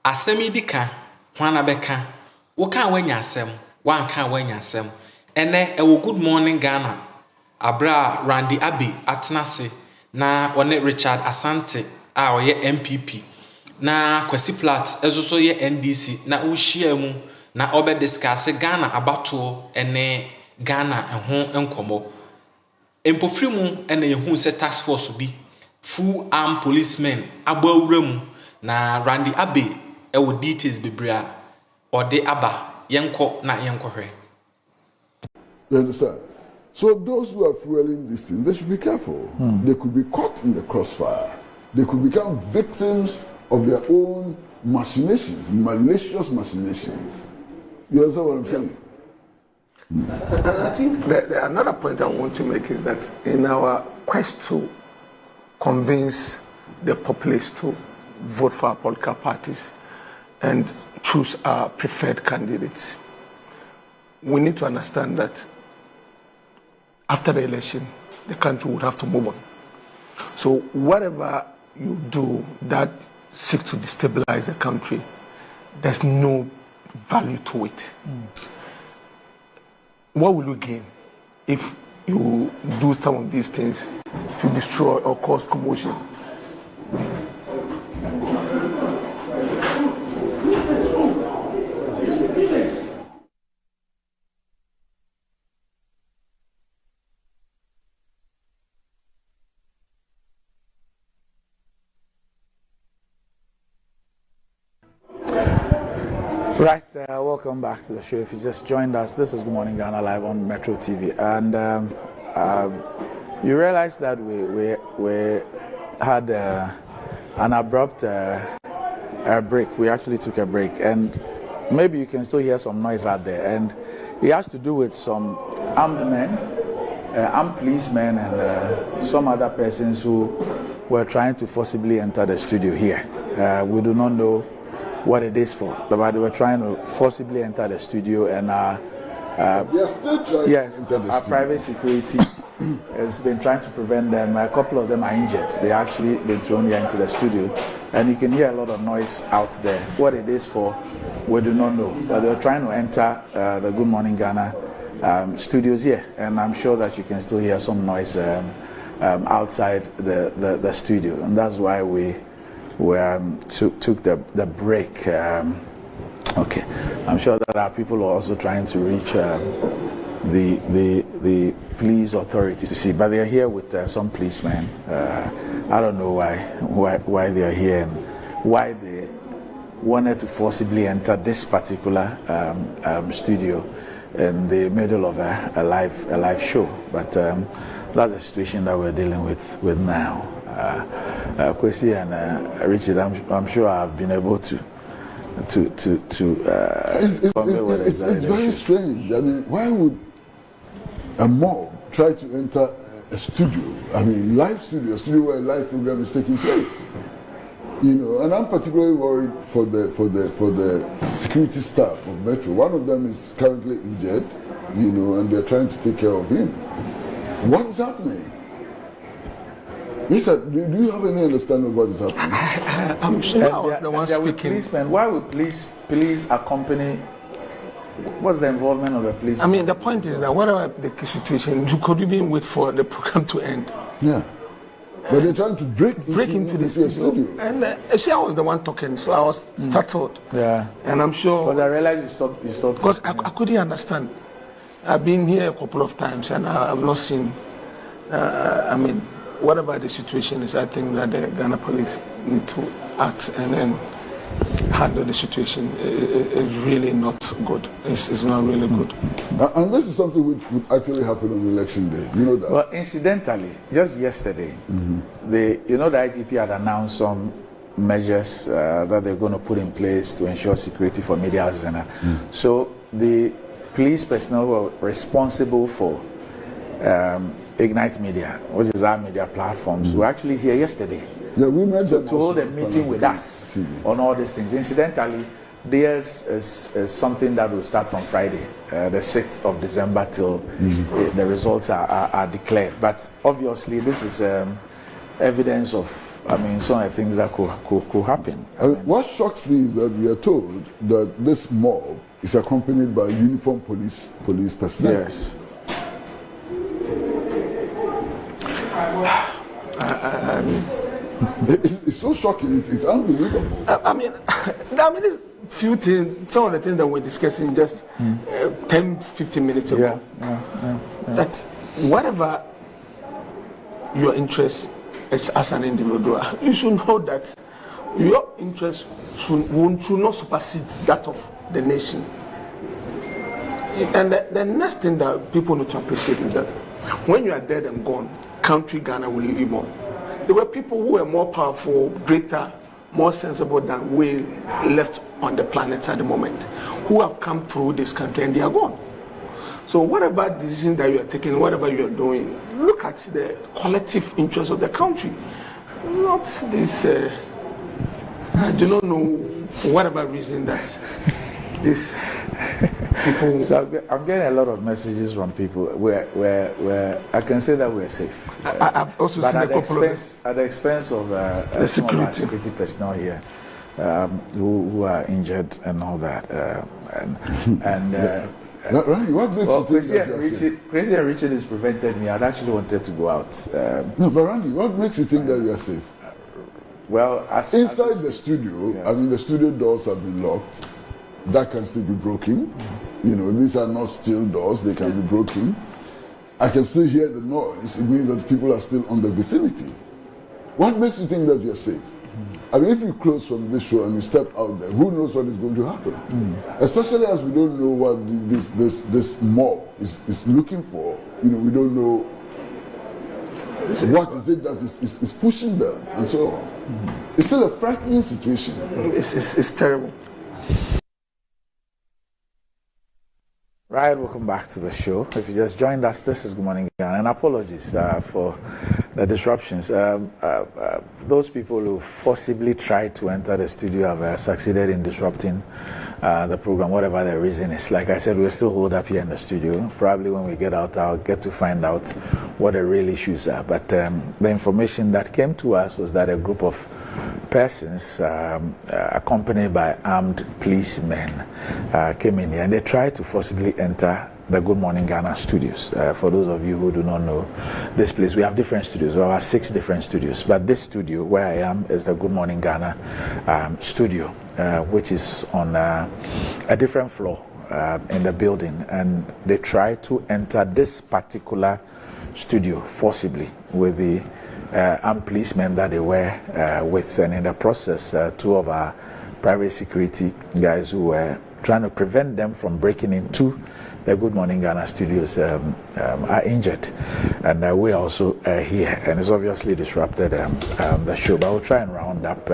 asemi dika hwana beka wo kan wanya asem wan kan wanya asem ene ewo good morning Ghana abra Randy Abbey atenase na one Richard Asante a oye MPP na Kwesi Platt ezoso ye NDC na uhia mu na obe discuss Ghana abato ene Ghana ho enkomo empofri mu ene yehu se task force bi full armed policemen abawura mu na Randy Abbey ewo details bebrea ode aba yenko na yenko hwe. You understand? So those who are fueling this thing, they should be careful. They could be caught in the crossfire. They could become victims of their own machinations, malicious machinations. You understand what I'm saying? And I think that another point I want to make is that in our quest to convince the populace to vote for our political parties and choose our preferred candidates, we need to understand that after the election, the country would have to move on. So whatever you do that seeks to destabilize the country, there's no value to it. What will you gain if you do some of these things to destroy or cause commotion? Right, welcome back to the show. If you just joined us, this is Good Morning Ghana live on Metro TV, and you realize that we had an abrupt break. We actually took a break, and maybe you can still hear some noise out there, and it has to do with some armed men, armed policemen, and some other persons who were trying to forcibly enter the studio here. We do not know what it is for, but they were trying to forcibly enter the studio, and yes, our private security has been trying to prevent them. A couple of them are injured. They actually been thrown here into the studio, and you can hear a lot of noise out there. What it is for, we do not know, but they're trying to enter the Good Morning Ghana studios here, and I'm sure that you can still hear some noise outside the studio, and that's why we took the break. Okay, I'm sure that our people are also trying to reach the police authorities to see, but they are here with some policemen. I don't know why they are here and why they wanted to forcibly enter this particular studio in the middle of a live show, but that's the situation that we're dealing with now. Kwesi and Richard, I'm sure I've been able to it's very strange. I mean, why would a mob try to enter a studio? I mean, a studio where a live program is taking place. You know, and I'm particularly worried for the security staff of Metro. One of them is currently injured, you know, and they're trying to take care of him. What is happening? Richard, do you have any understanding of what is happening? I'm sure I was the one speaking. Policemen, why would police accompany? What's the involvement of the police? I mean, the point is that whatever the situation, you could even wait for the program to end. Yeah. But they're trying to break into the studio. And see, I was the one talking, so I was startled. Yeah. And I'm sure. Because I realized you stopped. Because I couldn't understand. I've been here a couple of times and I've not seen. I mean, whatever the situation is, I think that the Ghana police need to act and then handle the situation. It's really not good. It's not really good. And this is something which would actually happen on election day. You know that? Well, incidentally, just yesterday, the IGP had announced some measures that they're going to put in place to ensure security for media. So the police personnel were responsible for Ignite Media, which is our media platforms, were actually here yesterday. Yeah, we met to hold a meeting with us on all these things. Incidentally, theirs is something that will start from Friday, the 6th of December, till the results are declared. But obviously, this is evidence of I mean, some of the things that could happen. What shocks me is that we are told that this mob is accompanied by uniformed police personnel. Yes. It's so shocking. It's unbelievable. I mean, there's few things. Some of the things that we're discussing just 10, 15 minutes ago. Yeah. That whatever your interest is as an individual, you should know that your interest should not supersede that of the nation. And the next thing that people need to appreciate is that when you are dead and gone, country Ghana will live on. There were people who were more powerful, greater, more sensible than we left on the planet at the moment, who have come through this country and they are gone. So whatever decision that you are taking, whatever you are doing, look at the collective interest of the country, not this. I do not know for whatever reason that this people. So I'm getting a lot of messages from people where I can say that we're safe. I've also but seen at a couple the expense of some of our security personnel here who are injured and all that. Randy, what makes you think Crazy and Richard has prevented me. I'd actually wanted to go out. No, but Randy, what makes you think that we are safe? Well, inside the studio, yes. I mean, the studio doors have been locked. That can still be broken. You know, these are not steel doors, they can be broken. I can still hear the noise. It means that people are still on the vicinity. What makes you think that you're safe? I mean, if you close from this show and you step out there, who knows what is going to happen? Especially as we don't know what this mob is looking for. You know, we don't know what is it that is pushing them and so on. It's still a frightening situation. It's terrible. Right, welcome back to the show. If you just joined us, this is Good Morning Ghana, and apologies for the disruptions. Those people who forcibly tried to enter the studio have succeeded in disrupting the program, whatever the reason is. Like I said, we're still holed up here in the studio. Probably when we get out, I'll get to find out what the real issues are. But the information that came to us was that a group of persons accompanied by armed policemen came in here and they tried to forcibly enter the Good Morning Ghana studios. For those of you who do not know this place, we have different studios. We have 6 different studios, but this studio where I am is the Good Morning Ghana studio, which is on a different floor in the building, and they tried to enter this particular studio forcibly with the armed policemen that they were with, and in the process 2 of our private security guys who were trying to prevent them from breaking into the Good Morning Ghana studios are injured, and we also here, and it's obviously disrupted the show, but we'll try and round up